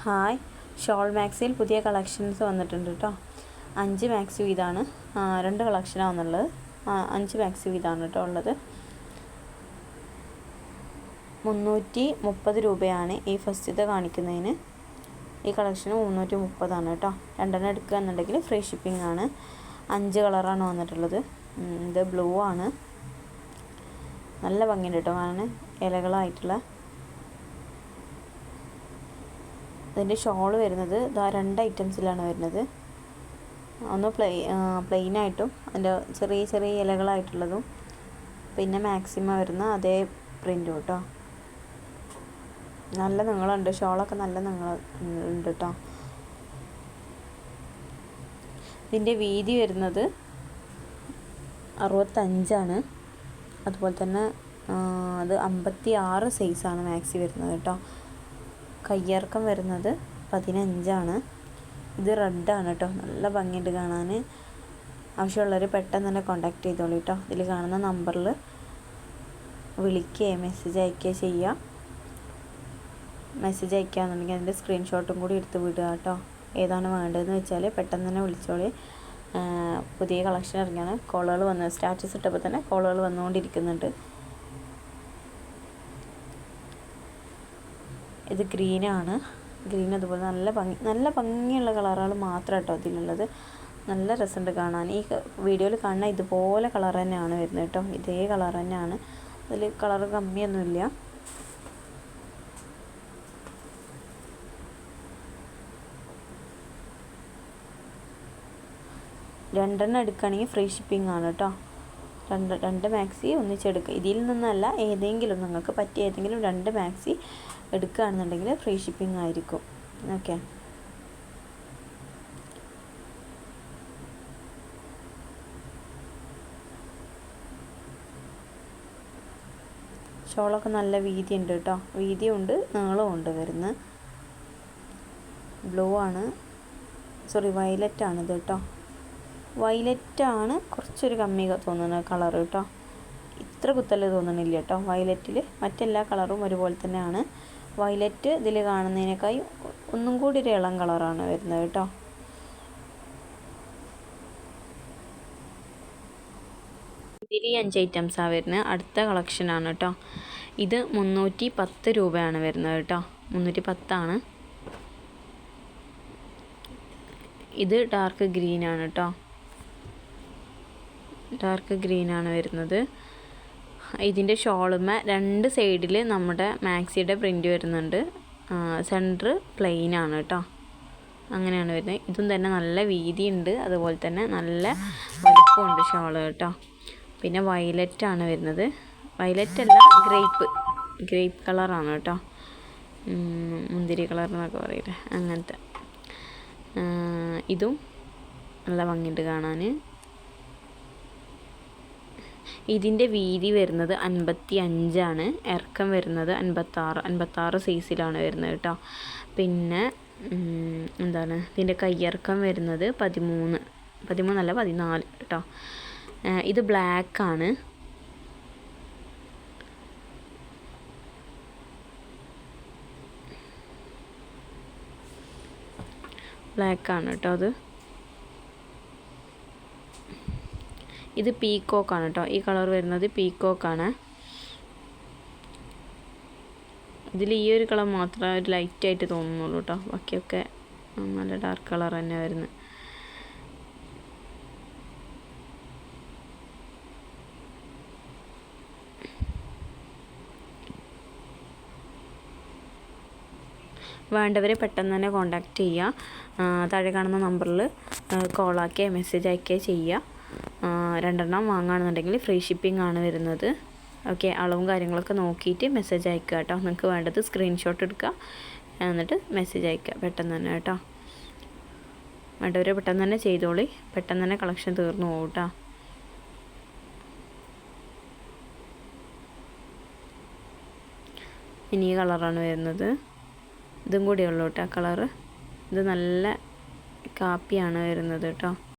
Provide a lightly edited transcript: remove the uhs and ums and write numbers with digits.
Hi, shawl മാക്സിയിൽ പുതിയ collections വന്നിട്ടുണ്ട് കേട്ടോ. 5 മാക്സി ഇതാണ്, 2 കളക്ഷനാണെന്നുള്ളത്. 5 മാക്സി ഇതാണ് കേട്ടോ ഉള്ളത്. 330 രൂപയാണ് ഈ ഫസ്റ്റത്തെ കാണിക്കുന്നതിന്. ഈ കളക്ഷന് 330 കേട്ടോ. 2 എടുക്കുക എന്നുണ്ടെങ്കിൽ ഫ്രീ ഷിപ്പിംഗ് ആണ്. 5 കളറാണ് വന്നിട്ടുള്ളത്. ഇത് ബ്ലൂ ആണ്, നല്ല ഭംഗിയുണ്ട് കേട്ടോ കാണാൻ, ഇലകളായിട്ടുള്ള. ഇതിൻ്റെ ഷോൾ വരുന്നത് 2 ഐറ്റംസിലാണ് വരുന്നത്. ഒന്ന് പ്ലെയിനായിട്ടും അതിൻ്റെ ചെറിയ ചെറിയ ഇലകളായിട്ടുള്ളതും, പിന്നെ മാക്സിമം വരുന്ന അതേ പ്രിൻറ്റും കേട്ടോ. നല്ല നീളമുണ്ട്, ഷോളൊക്കെ നല്ല നീളം ഉണ്ട് കേട്ടോ. ഇതിൻ്റെ വീതി വരുന്നത് 65. അതുപോലെ തന്നെ അത് 56 സൈസാണ് മാക്സി വരുന്നത് കേട്ടോ. കയ്യിറക്കം വരുന്നത് 15. ഇത് റെഡാണ് കേട്ടോ, നല്ല ഭംഗിയുണ്ട് കാണാൻ. ആവശ്യമുള്ളവർ പെട്ടെന്ന് തന്നെ കോൺടാക്ട് ചെയ്തോളൂ കേട്ടോ. ഇതിൽ കാണുന്ന നമ്പറിൽ വിളിക്കുകയോ മെസ്സേജ് അയക്കുകയോ ചെയ്യുക. മെസ്സേജ് അയക്കുകയാണെന്നുണ്ടെങ്കിൽ അതിൻ്റെ സ്ക്രീൻഷോട്ടും കൂടി എടുത്ത് വിടുക കേട്ടോ. ഏതാണ് വേണ്ടതെന്ന് വെച്ചാൽ പെട്ടെന്ന് തന്നെ വിളിച്ചോളി. പുതിയ കളക്ഷൻ ഇറങ്ങിയാണ്. കോളുകൾ വന്ന് സ്റ്റാറ്റസ് ഇട്ടപ്പോൾ തന്നെ കോളുകൾ വന്നുകൊണ്ടിരിക്കുന്നുണ്ട്. ഇത് ഗ്രീനാണ്. ഗ്രീൻ അതുപോലെ നല്ല ഭംഗിയുള്ള കളറുകൾ മാത്രം കേട്ടോ ഇതിലുള്ളത്. നല്ല രസമുണ്ട് കാണാൻ. ഈ വീഡിയോയിൽ കാണുന്ന ഇതുപോലെ കളർ തന്നെയാണ് വരുന്നത് കേട്ടോ. ഇതേ കളർ തന്നെയാണ്, അതിൽ കളർ കമ്മിയൊന്നുമില്ല. രണ്ടെണ്ണം എടുക്കുകയാണെങ്കിൽ ഫ്രീ ഷിപ്പിംഗ് ആണ് കേട്ടോ. രണ്ട് മാക്സി ഒന്നിച്ചെടുക്കുക. ഇതിൽ നിന്നല്ല, ഏതെങ്കിലും നിങ്ങൾക്ക് പറ്റിയ ഏതെങ്കിലും 2 മാക്സി എടുക്കുകയാണെന്നുണ്ടെങ്കിൽ ഫ്രീ ഷിപ്പിംഗ് ആയിരിക്കും. ഓക്കെ, ഷോളൊക്കെ നല്ല വീതിയുണ്ട് കേട്ടോ. വീതിയുണ്ട്, നീളമുണ്ട് വരുന്നത്. ബ്ലൂ ആണ്, സോറി വയലറ്റ് ആണിത് കേട്ടോ. വയലറ്റാണ് കുറച്ചൊരു കമ്മി തോന്നുന്ന കളർ കേട്ടോ. ഇത്ര കുത്തല് തോന്നണില്ല കേട്ടോ വയലറ്റിൽ. മറ്റെല്ലാ കളറും ഒരുപോലെ തന്നെയാണ്. വയലറ്റ് ഇതിൽ കാണുന്നതിനേക്കായി ഒന്നും കൂടി ഒരു ഇളം കളറാണ് വരുന്നത് കേട്ടോ. ഇതിൽ 5 ഐറ്റംസാണ് വരുന്നത്. അടുത്ത കളക്ഷനാണ് കേട്ടോ. ഇത് 310 രൂപയാണ് വരുന്നത് കേട്ടോ. 310. ഇത് ഡാർക്ക് ഗ്രീനാണ് കേട്ടോ. ഡാർക്ക് ഗ്രീനാണ് വരുന്നത്. ഇതിൻ്റെ ഷോളുമേ 2 സൈഡിൽ നമ്മുടെ മാക്സിയുടെ പ്രിൻ്റ് വരുന്നുണ്ട്. സെൻറ്റർ പ്ലെയിൻ ആണ് കേട്ടോ. അങ്ങനെയാണ് വരുന്നത്. ഇതും തന്നെ നല്ല വീതിയുണ്ട്, അതുപോലെ തന്നെ നല്ല വലുപ്പമുണ്ട് ഷോള് കേട്ടോ. പിന്നെ വയലറ്റ് ആണ് വരുന്നത്. വയലറ്റ് അല്ല, ഗ്രേപ്പ് കളറാണ് കേട്ടോ. മുന്തിരി കളർ എന്നൊക്കെ പറയില്ലേ, അങ്ങനത്തെ. ഇതും നല്ല ഭംഗിയുണ്ട് കാണാൻ. ഇതിൻ്റെ വീതി വരുന്നത് 55. ഇറക്കം വരുന്നത് 56 സൈസിലാണ് വരുന്നത് കേട്ടോ. പിന്നെ എന്താണ് ഇതിൻ്റെ കയ്യിറക്കം വരുന്നത് 13 അല്ല 14 കേട്ടോ. ഇത് ബ്ലാക്കാണ്. കേട്ടോ അത്. ഇത് പീക്കോക്കാണ് കേട്ടോ. ഈ കളർ വരുന്നത് പീക്കോക്കാണ്. ഇതിൽ ഈ ഒരു കളർ മാത്രമേ ഒരു ലൈറ്റായിട്ട് തോന്നുന്നുള്ളൂ കേട്ടോ. ബാക്കിയൊക്കെ നല്ല ഡാർക്ക് കളർ തന്നെ വരുന്നത്. വേണ്ടവരെ പെട്ടെന്ന് തന്നെ കോൺടാക്റ്റ് ചെയ്യുക. താഴെ കാണുന്ന നമ്പറിൽ കോളാക്കുകയോ മെസ്സേജ് അയക്കുകയോ ചെയ്യുക. 2 എണ്ണം വാങ്ങുകയാണെന്നുണ്ടെങ്കിൽ ഫ്രീ ഷിപ്പിംഗ് ആണ് വരുന്നത്. ഓക്കെ, അളവും കാര്യങ്ങളൊക്കെ നോക്കിയിട്ട് മെസ്സേജ് അയക്കുക കേട്ടോ. നിങ്ങൾക്ക് വേണ്ടത് സ്ക്രീൻഷോട്ട് എടുക്കുക, എന്നിട്ട് മെസ്സേജ് അയക്കുക പെട്ടെന്ന് തന്നെ കേട്ടോ. വേണ്ടവരെ പെട്ടെന്ന് തന്നെ ചെയ്തോളി. പെട്ടെന്ന് തന്നെ കളക്ഷൻ തീർന്നു പോകും കേട്ടോ. ഇനി ഈ കളറാണ് വരുന്നത്. ഇതും കൂടിയുള്ളൂ കേട്ടോ കളറ്. ഇത് നല്ല കാപ്പിയാണ് വരുന്നത് കേട്ടോ.